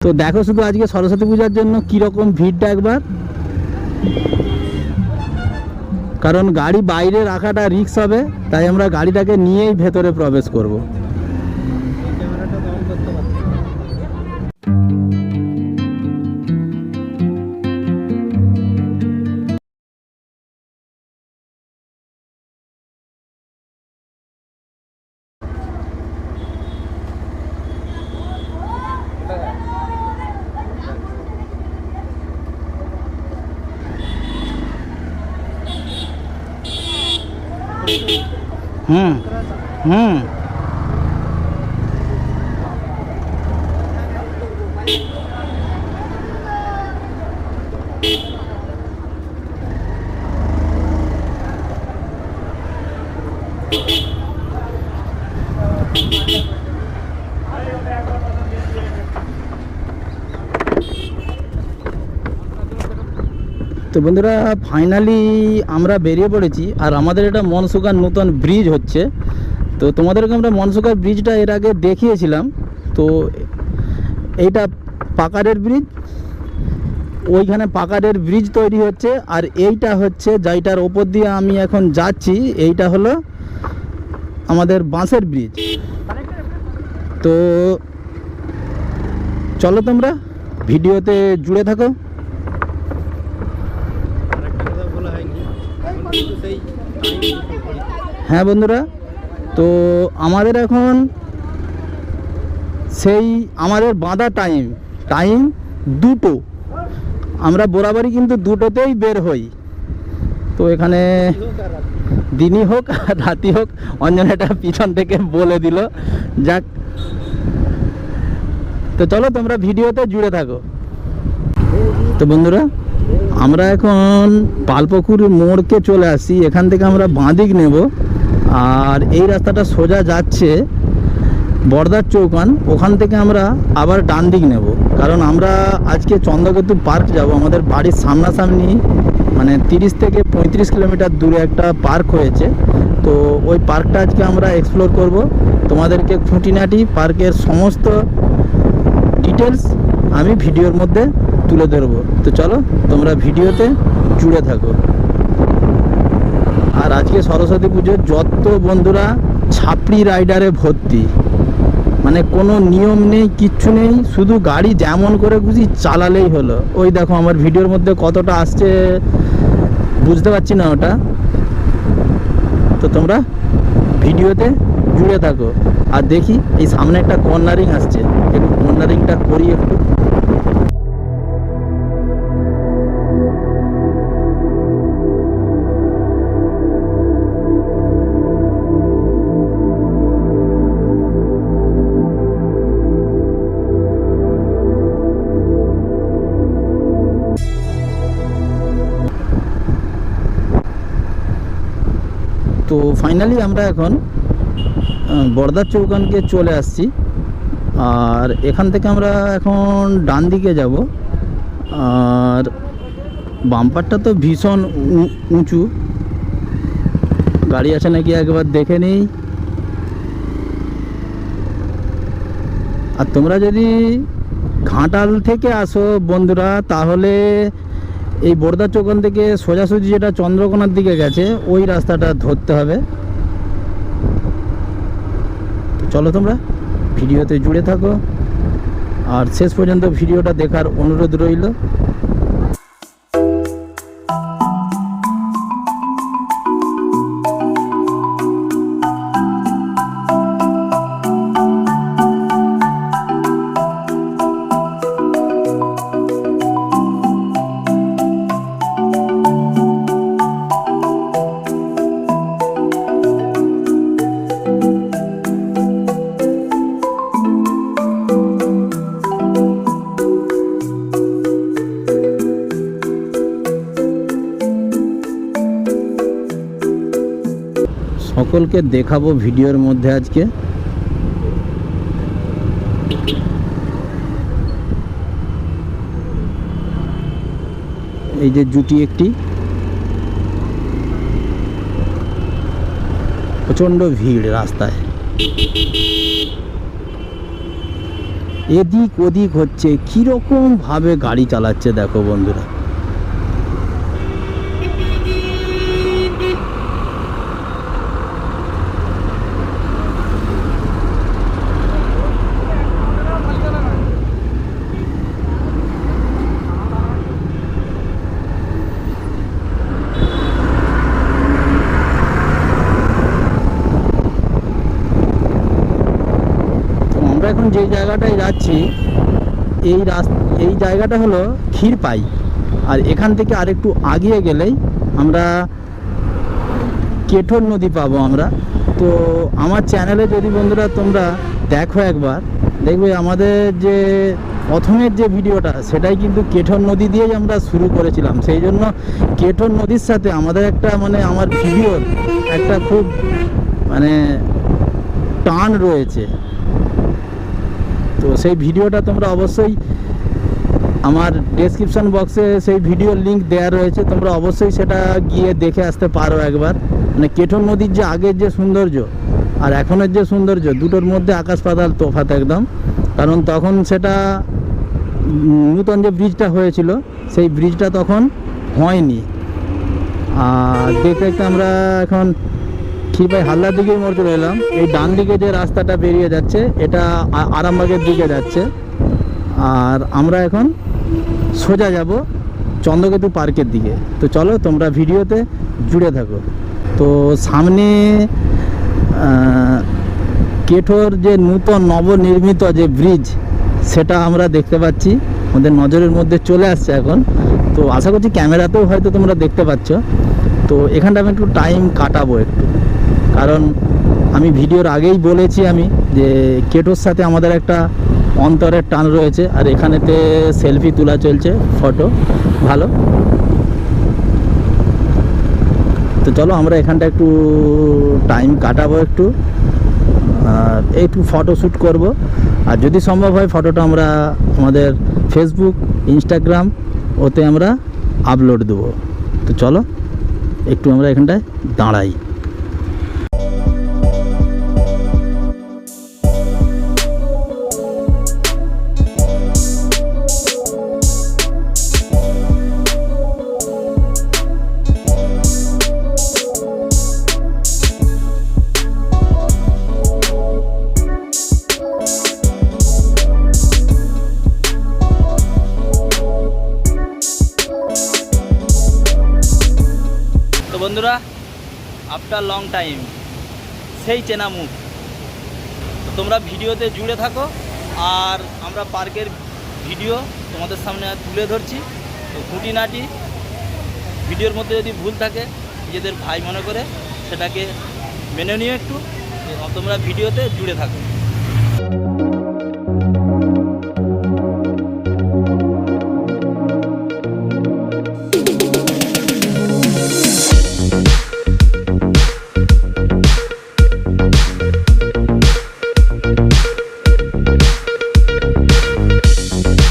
তো দেখো শুধু আজকে সরস্বতী পূজার জন্য কীরকম ভিড়টা একবার, কারণ গাড়ি বাইরে রাখাটা রিস্ক হবে, তাই আমরা গাড়িটাকে নিয়েই ভেতরে প্রবেশ করব। হুম হুম তো বন্ধুরা ফাইনালি আমরা বেরিয়ে পড়েছি। আর আমাদের এটা মনসুকার নতুন ব্রিজ হচ্ছে। তো তোমাদেরকে আমরা মনসুকার ব্রিজটা এর আগে দেখিয়েছিলাম। তো এইটা পাকারের ব্রিজ, ওইখানে পাকারের ব্রিজ তৈরি হচ্ছে। আর এইটা হচ্ছে যেটার ওপর দিয়ে আমি এখন যাচ্ছি, এইটা হলো আমাদের বাঁশের ব্রিজ। তো চলো তোমরা ভিডিওতে জুড়ে থাকো। হ্যাঁ বন্ধুরা, তো আমাদের এখন সেই আমাদের বাঁধা টাইম দুটো। আমরা বরাবরই কিন্তু দুটোতেই বের হই। তো এখানে দিনই হোক আর রাতি হোক, অঞ্জনাটা পিছন থেকে বলে দিল। যাক, তো চলো তোমরা ভিডিওতে জুড়ে থাকো। তো বন্ধুরা আমরা এখন পালপুকুর মোড়কে চলে আসছি। এখান থেকে আমরা বাঁদিক নেব, আর এই রাস্তাটা সোজা যাচ্ছে বর্দার চৌকান। ওখান থেকে আমরা আবার ডান দিক নেব, কারণ আমরা আজকে চন্দ্রকেতু পার্ক যাব। আমাদের বাড়ির সামনাসামনি মানে 30 থেকে 35 কিলোমিটার দূরে একটা পার্ক হয়েছে। তো ওই পার্কটা আজকে আমরা এক্সপ্লোর করব। তোমাদেরকে খুঁটিনাটি পার্কের সমস্ত ডিটেলস আমি ভিডিওর মধ্যে তুলে ধরবো। তো চলো তোমরা ভিডিওতে জুড়ে থাকো। আর আজকে সরস্বতী পুজোর যত বন্ধুরা ছাপড়ি রাইডারে ভর্তি, মানে কোনো নিয়ম নেই, কিচ্ছু নেই, শুধু গাড়ি যেমন করে খুশি চালালেই হলো। ওই দেখো আমার ভিডিওর মধ্যে কতটা আসছে বুঝতে পারছি না ওটা। তো তোমরা ভিডিওতে জুড়ে থাকো। আর দেখি এই সামনে একটা কর্নারিং আসছে, একটু কর্নারিংটা করি একটু। তো ফাইনালি আমরা এখন বর্দার চৌকানকে চলে আসছি। আর এখান থেকে আমরা এখন ডান দিকে যাব। আর বাম্পারটা তো ভীষণ উঁচু, গাড়ি আছে নাকি একবার দেখে নেই। আর তোমরা যদি ঘাটাল থেকে আসো বন্ধুরা, তাহলে এই বর্দার চৌকান থেকে সোজাসুজি যেটা চন্দ্রকোনার দিকে গেছে ওই রাস্তাটা ধরতে হবে। তো চলো তোমরা ভিডিওতে জুড়ে থাকো, আর শেষ পর্যন্ত ভিডিওটা দেখার অনুরোধ রইল। সকলকে দেখাবো ভিডিওর মধ্যে আজকে। এই যে জুটি একটি প্রচণ্ড ভিড় রাস্তায়। এদিক ওদিক হচ্ছে, কীরকমভাবে গাড়ি চালাচ্ছে দেখো বন্ধুরা। এখন যে জায়গাটায় যাচ্ছি এই জায়গাটা হলো ক্ষীরপাই, আর এখান থেকে আরেকটু আগিয়ে গেলেই আমরা কেঠর নদী পাবো আমরা। তো আমার চ্যানেলে যদি বন্ধুরা তোমরা দেখো একবার, দেখবে আমাদের যে প্রথমের যে ভিডিওটা সেটাই কিন্তু কেঠর নদী দিয়েই আমরা শুরু করেছিলাম। সেই জন্য কেঠর নদীর সাথে আমাদের একটা মানে আমার ভিডিওর একটা খুব মানে টান রয়েছে। তো সেই ভিডিওটা তোমরা অবশ্যই আমার ডেসক্রিপশন বক্সে সেই ভিডিওর লিঙ্ক দেওয়া রয়েছে, তোমরা অবশ্যই সেটা গিয়ে দেখে আসতে পারো একবার। মানে কেঠর নদীর যে আগের যে সৌন্দর্য আর এখনের যে সৌন্দর্য, দুটোর মধ্যে আকাশ পাতাল তফাৎ একদম। কারণ তখন সেটা নূতন যে ব্রিজটা হয়েছিল সেই ব্রিজটা তখন হয়নি। আর দেখতে দেখতে আমরা এখন ক্ষীরপাই হালদার দিকে মোড় চলে এলাম। এই ডান দিকে যে রাস্তাটা বেরিয়ে যাচ্ছে এটা আরামবাগের দিকে যাচ্ছে, আর আমরা এখন সোজা যাব চন্দ্রকেতু পার্কের দিকে। তো চলো তোমরা ভিডিওতে জুড়ে থাকো। তো সামনে কেঠোর যে নূতন নবনির্মিত যে ব্রিজ সেটা আমরা দেখতে পাচ্ছি, আমাদের নজরের মধ্যে চলে আসছে এখন। তো আশা করছি ক্যামেরাতেও হয়তো তোমরা দেখতে পাচ্ছ। তো এখানটা আমি একটু টাইম কাটাবো একটু, কারণ আমি ভিডিওর আগেই বলেছি আমি যে কেটোর সাথে আমাদের একটা অন্তরের টান রয়েছে। আর এখানেতে সেলফি তোলা চলছে, ফটো ভালো। তো চলো আমরা এখানটা একটু টাইম কাটাবো একটু, আর একটু ফটো শ্যুট করবো। আর যদি সম্ভব হয় ফটোটা আমরা আমাদের ফেসবুক ইনস্টাগ্রাম ওতে আমরা আপলোড দেবো। তো চলো একটু আমরা এখানটায় দাঁড়াই। তো বন্ধুরা, আফটার লং টাইম সেই চেনা মুখ। তো তোমরা ভিডিওতে জুড়ে থাকো, আর আমরা পার্কের ভিডিও তোমাদের সামনে তুলে ধরছি। তো খুঁটিনাটি ভিডিওর মধ্যে যদি ভুল থাকে নিজেদের ভাই মনে করে সেটাকে মেনে নিও একটু। তোমরা ভিডিওতে জুড়ে থাকো।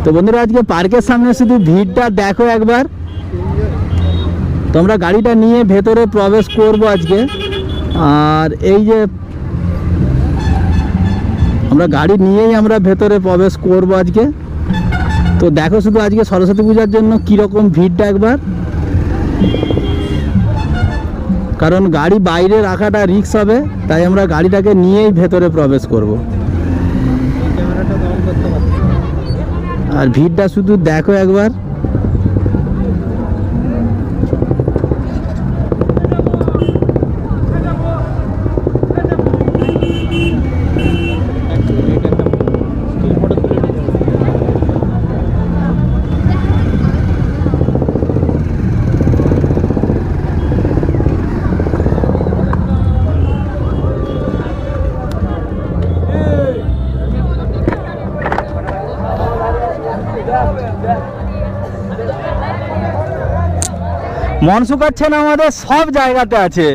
তো বন্ধুরা, আজকে পার্কের সামনে শুধু ভিড়টা দেখো একবার। তোমরা গাড়িটা নিয়ে ভেতরে প্রবেশ করবো আজকে। আর এই যে আমরা গাড়ি নিয়েই আমরা ভেতরে প্রবেশ করবো আজকে। তো দেখো শুধু আজকে সরস্বতী পূজার জন্য কীরকম ভিড়টা একবার। কারণ গাড়ি বাইরে রাখাটা রিস্ক হবে, তাই আমরা গাড়িটাকে নিয়েই ভেতরে প্রবেশ করবো। আর ভিড়টা শুধু দেখো একবার। মন শুকাচ্ছে না, আমাদের সব জায়গাতে আছে।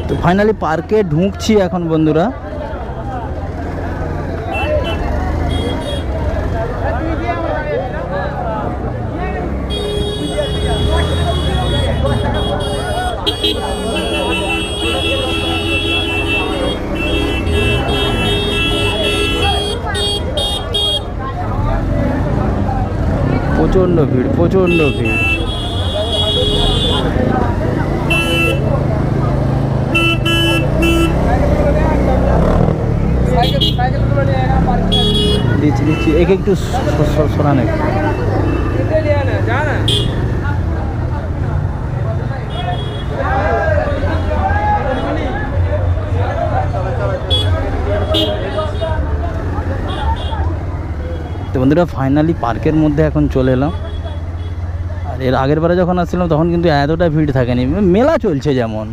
তো ফাইনালি পার্কে ঢুকছি এখন বন্ধুরা। প্রচণ্ড ভিড়, প্রচণ্ড ভিড়। দিচ্ছি দিচ্ছি, একে একটু সরান একটু। তো বন্ধুরা ফাইনালি পার্কের মধ্যে এখন চলে এলাম। আর এর আগের বারে যখন আসছিলাম তখন কিন্তু এতটা ভিড় থাকেনি, মেলা চলছে যেমন।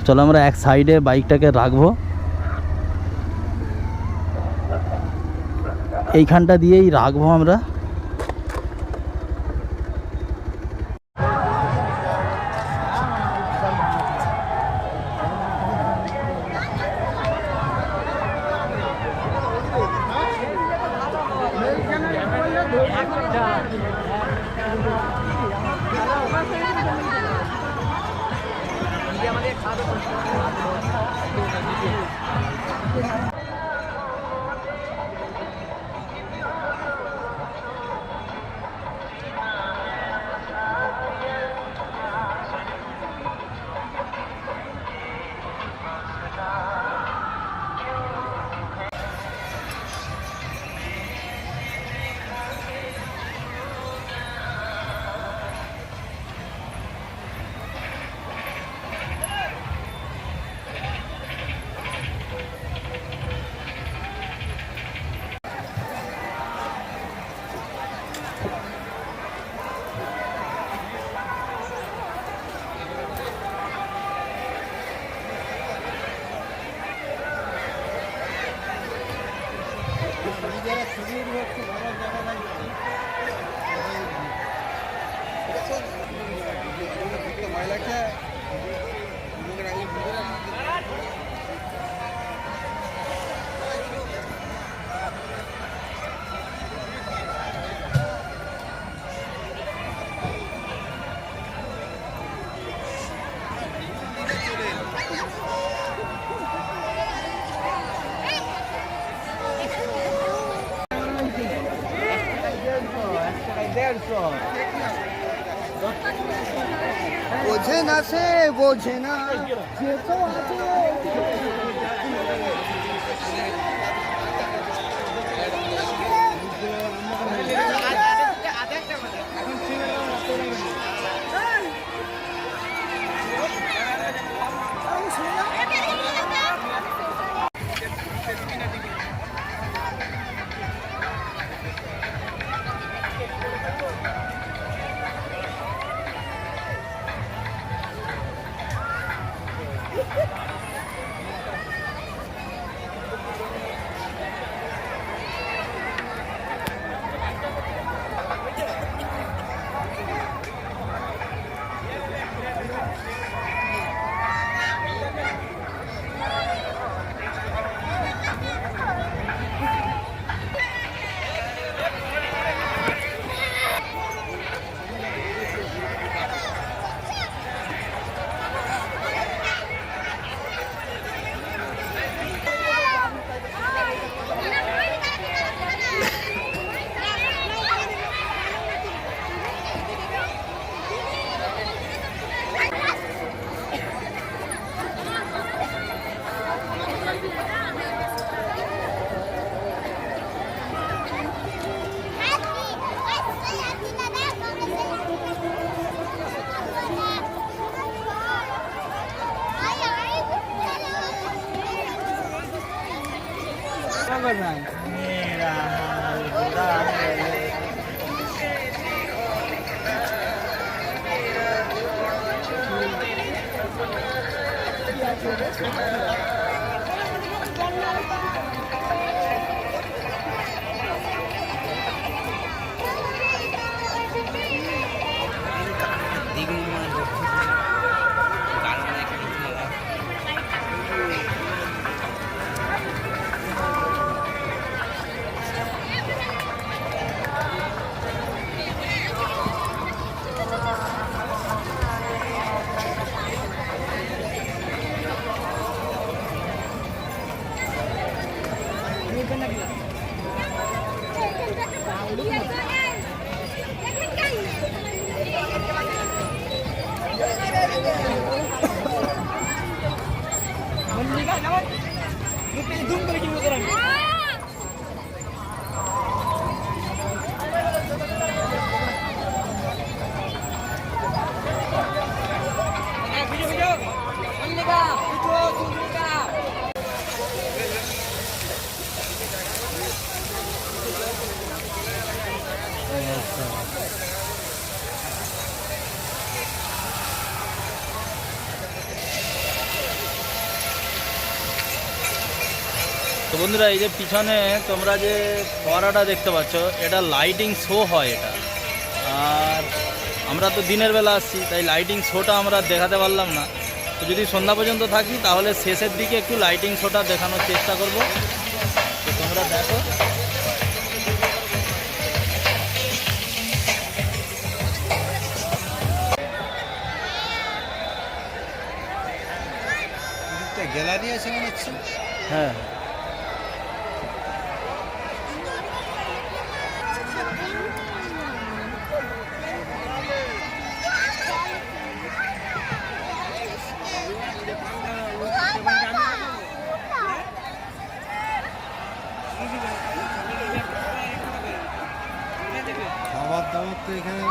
চলো আমরা এক সাইডে বাইকটাকে রাখবো, এইখানটা দিয়েই রাখবো আমরা। বোঝে না সে, বোঝে না। Iya, তো বন্ধুরা, এই যে পিছনে তোমরা যে ফোয়ারাটা দেখতে পাচ্ছ, এটা লাইটিং শো হয় এটা। আর আমরা তো দিনের বেলা আসছি, তাই লাইটিং শোটা আমরা দেখাতে পারলাম না। তো যদি সন্ধ্যা পর্যন্ত থাকি তাহলে শেষের দিকে একটু লাইটিং শোটা দেখানোর চেষ্টা করব। তো তোমরা দেখো। গ্যালারি আছে মনে হচ্ছে। হ্যাঁ, খাবার দাবার তো এখানে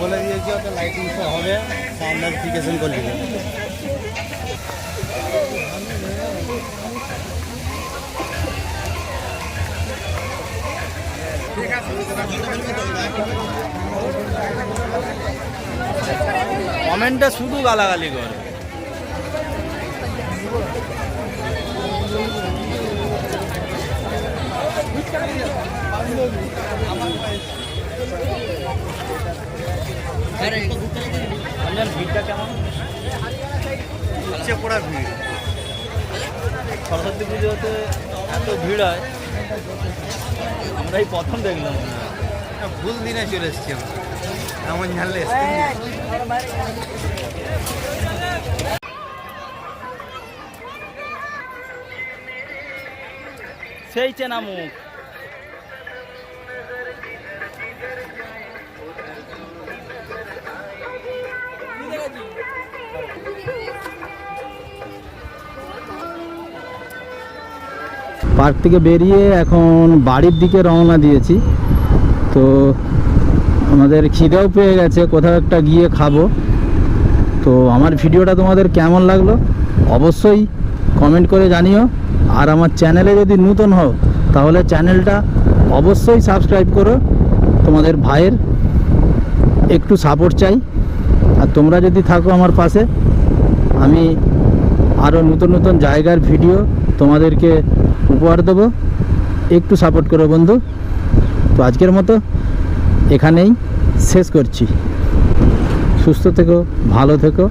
বলে দিয়েছি ওটা লাইটিং শো হবে, সাউন্ড নোটিফিকেশন করে দিবে। কমেন্টে শুধু গালাগালি করে। ভিড়টা কেমন? পড়া ভিড়। সরস্বতী পুজোতে এত ভিড় হয়, আমরাই প্রথম দেখলাম। ভুল দিনে চলে এসছি আমরা, এমন জানলে সেই চেনা মুখ। পার্ক থেকে বেরিয়ে এখন বাড়ির দিকে রওনা দিয়েছি। তো আমাদের খিদেও পেয়ে গেছে, কোথাও একটা গিয়ে খাবো। তো আমার ভিডিওটা তোমাদের কেমন লাগলো অবশ্যই কমেন্ট করে জানিও। আর আমার চ্যানেলে যদি নতুন হও তাহলে চ্যানেলটা অবশ্যই সাবস্ক্রাইব করো। তোমাদের ভাইয়ের একটু সাপোর্ট চাই। আর তোমরা যদি থাকো আমার পাশে, আমি আরও নতুন নতুন জায়গার ভিডিও তোমাদেরকে উপহার দেবো। একটু সাপোর্ট করো বন্ধু। তো আজকের মতো এখানেই শেষ করছি। সুস্থ থেকো, ভালো থেকো।